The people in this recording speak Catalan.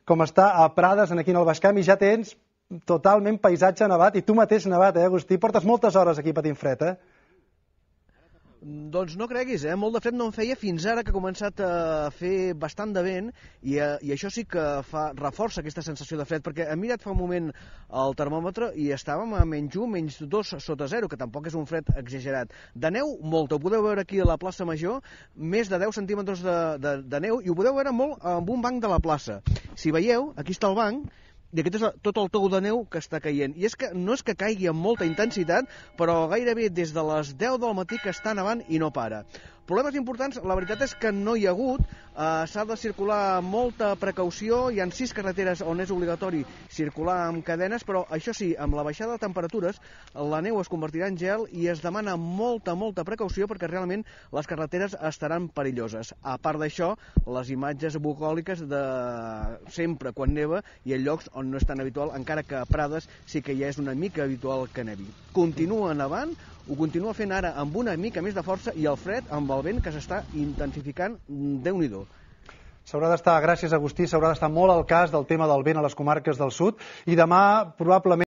com està a Prades, aquí en el Baix Camp, i ja tens totalment paisatge nevat, i tu mateix nevat, Agustí? Portes moltes hores aquí patint fred, Doncs no creguis, molt de fred no en feia fins ara que ha començat a fer bastant de vent i això sí que reforça aquesta sensació de fred, perquè hem mirat fa un moment el termòmetre i estàvem a -1, -2 sota 0, que tampoc és un fred exagerat. De neu, molta, ho podeu veure aquí a la plaça Major, més de 10 centímetres de neu, i ho podeu veure molt amb un banc de la plaça. Si veieu, aquí està el banc, i aquest és tot el tou de neu que està caient. I és que no és que caigui amb molta intensitat, però gairebé des de les 10 del matí que està nevant i no para. Problemes importants, la veritat és que no hi ha hagut. S'ha de circular amb molta precaució. Hi ha 6 carreteres on és obligatori circular amb cadenes, però això sí, amb la baixada de temperatures, la neu es convertirà en gel i es demana molta precaució perquè realment les carreteres estaran perilloses. A part d'això, les imatges bucòliques de sempre quan neva i en llocs on no és tan habitual, encara que a Prades sí que ja és una mica habitual que nevi. Continua nevant, ho continua fent ara amb una mica més de força, i el fred amb el vent que s'està intensificant, Déu-n'hi-do. S'haurà d'estar, gràcies Agustí, s'haurà d'estar molt al cas del tema del vent a les comarques del sud, i demà probablement